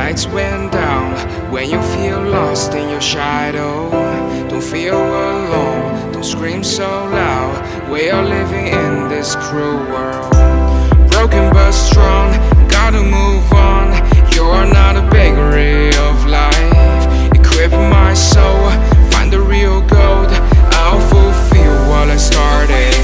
lights went down, when you feel lost in your shadow, don't feel alone, don't scream so loud. We are living in this cruel world, broken but strong, gotta move on. You're not a bakery of life, equip my soul, find the real gold. I'll fulfill what I started.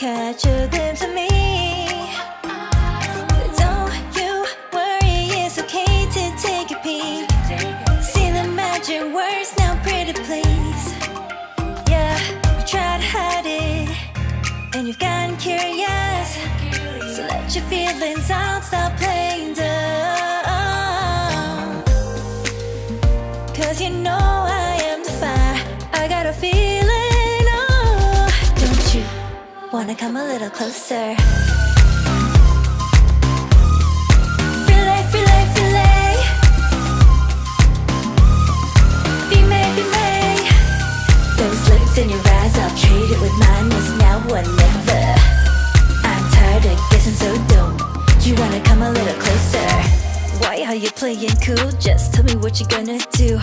catch a glimpse of me. Don't you worry, it's okay to take a peek. See the magic words now, pretty please. Yeah, you try to hide it, and you've gotten curious. So let your feelings out, stop playing dumb. Cause you know I am the fire, I got a feeling, oh. Don't you wanna come a little closer? Filet, filet, filet. Be made, be made. Those lips in your eyes, I'll trade it with mine. It's now or never. I'm tired of guessing, so don't you wanna come a little closer? Why are you playing cool? Just tell me what you're gonna do,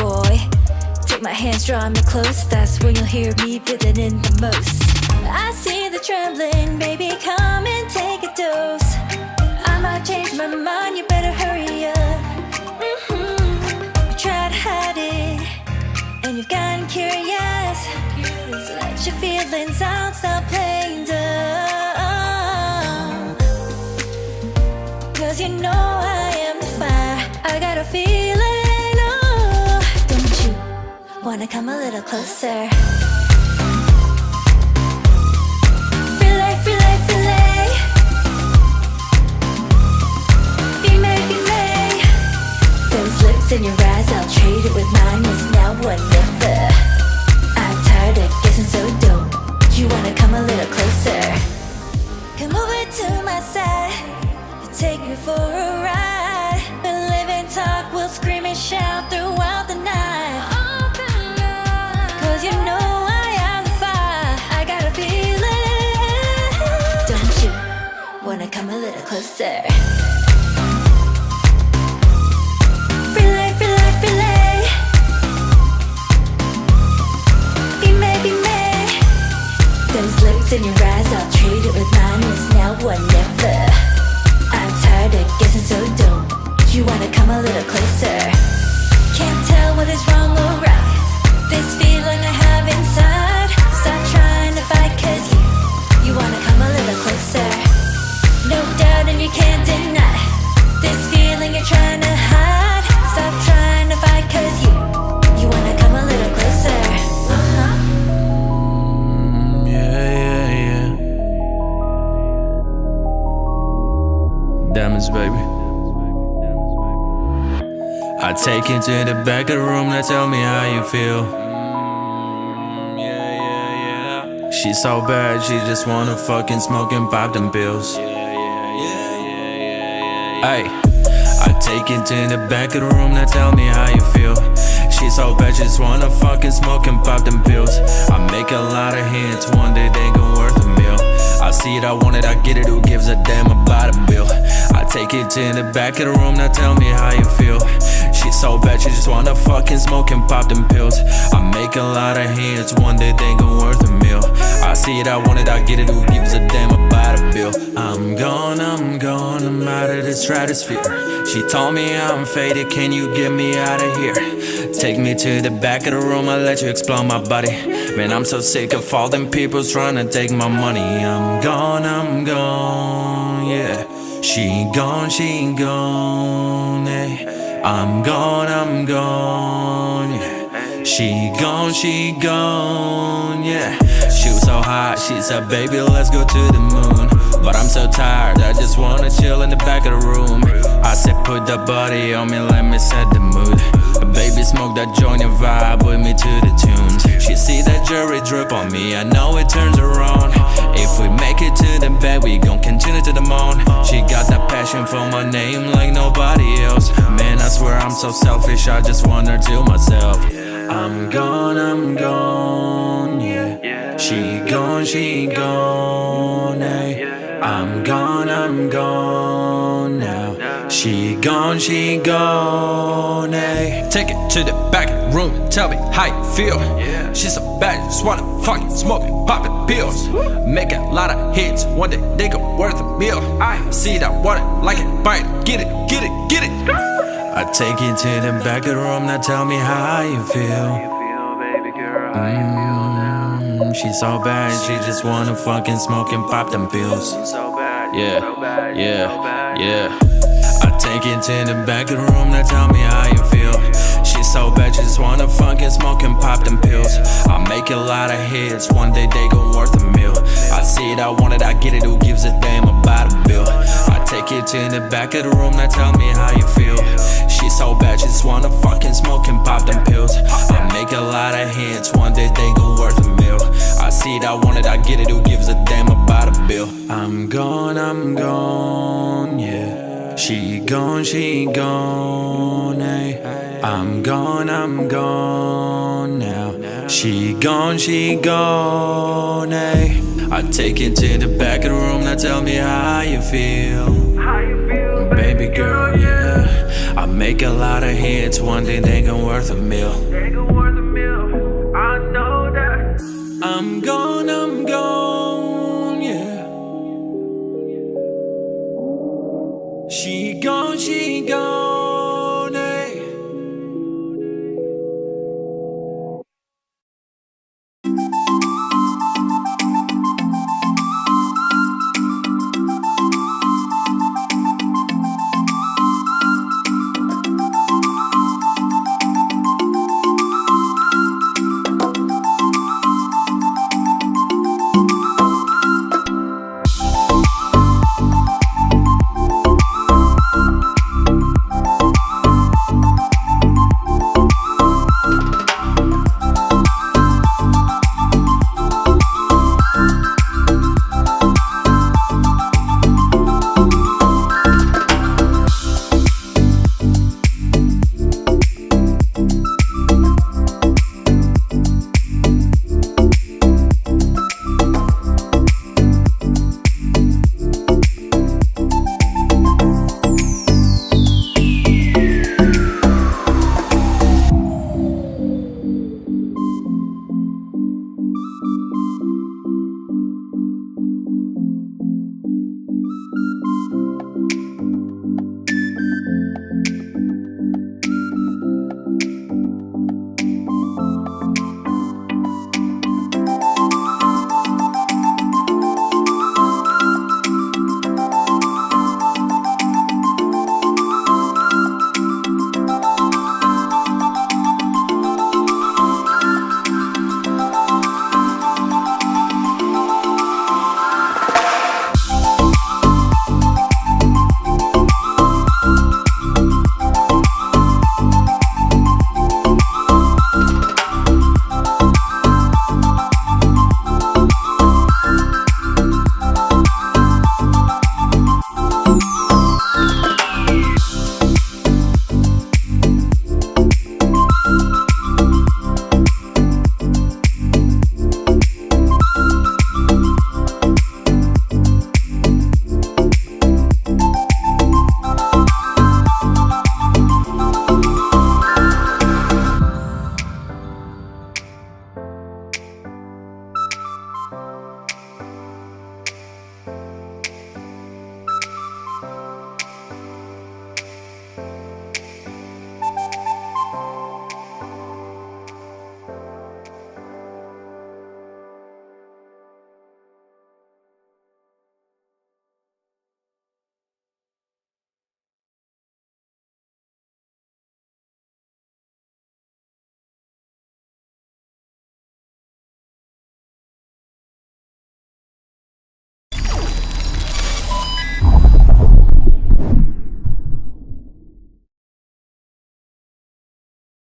boy. Take my hands, draw me close. That's when you'll hear me feeling in the most. I see the trembling, baby, come and take a dose. I might change my mind, you better hurry up. You try to hide it, and you've gotten curious. So let your feelings out, stop playing dumb. Cause you know I am the fire, I got a feeling, oh. Don't you wanna come a little closer? Filet, filet, filet. Be made, be made. Those lips in your eyes, I'll trade it with mine. It's now or never. I'm tired of guessing, so don't you wanna come a little closer? Come over to my side, take me for a ride. We'll live and talk, we'll scream and shout throughout the night. Cause you know I am the fire, I got a feeling. Don't you wanna come a little closer? Filet, filet, filet. Be made, be made. Those lips in your eyes, I'll trade it with mine. It's now or never. I'm tired of guessing, so don't you wanna come a little closer? Can't tell what is wrong or right. This feeling I have inside. Stop trying to fight, cause you wanna come a little closer. No doubt and you can't deny this feeling you're trying to hide. Stop trying to fight, cause you wanna come a little closer. Yeah. Diamonds, baby. I take you to the back of the room, now tell me how you feel. She's so bad, she just wanna fucking smoke and pop them pills. Ay, I take you to the back of the room, now tell me how you feel. She's so bad, she just wanna fucking smoke and pop them pills. I make a lot of hits, one day they gon' worth a meal. I see it, I want it, I get it, who gives a damn about a bill? I take it to the back of the room, now tell me how you feel. She's so bad, she just wanna fucking smoke and pop them pills. I make a lot of hits, one day they gon' worth a meal. I see it, I want it, I get it, who gives a damn about a bill? I'm gone, I'm out of the stratosphere. She told me I'm faded, can you get me out of here? Take me to the back of the room, I'll let you explore my body. Man, I'm so sick of all them people trying to take my money. I'm gone, yeah. She gone, yeah. I'm gone, yeah. She gone, yeah. She was so hot, she said, baby, let's go to the moon. But I'm so tired, I just wanna chill in the back of the room. I said, put the body on me, let me set the mood. Baby, smoke that joint and vibe with me to the tunes. She see that jewelry drip on me, I know it turns her on. If we make it to the bed, we gon' continue to the moon. She got that passion for my name like nobody else. Man, I swear I'm so selfish, I just want her to myself. I'm gone, yeah. She gone, yeah. I'm gone now. She gone, yeah. Take it to the back of the room and tell me how you feel. She's so bad, just wanna fucking smoke and pop the pills. Make a lot of hits, one day they go worth a meal. I see that water, like it, bite it, get it. I take you to the back of the room, now tell me how you feel. She's so bad, she just wanna fucking smoke and pop them pills. Yeah, yeah, yeah. I take it to the back of the room, now tell me how you feel. She's so bad, she just wanna fucking smoke and pop them pills. I make a lot of hits, one day they gon' worth a meal. I see it, I want it, I get it, who gives a damn about a bill? I take it to the back of the room, now tell me how you feel. She's so bad, she just wanna fucking smoke and pop them pills. I make a lot of hits, one day they gon' worth a meal. I see it, I want it, I get it, who gives a damn about a bill? I'm gone, yeah. She gone, ayy. I'm gone now. She gone, ayy. I take it to the back of the room, now tell me how you feel. Baby girl, yeah. I make a lot of hits, one day they gon' worth a meal.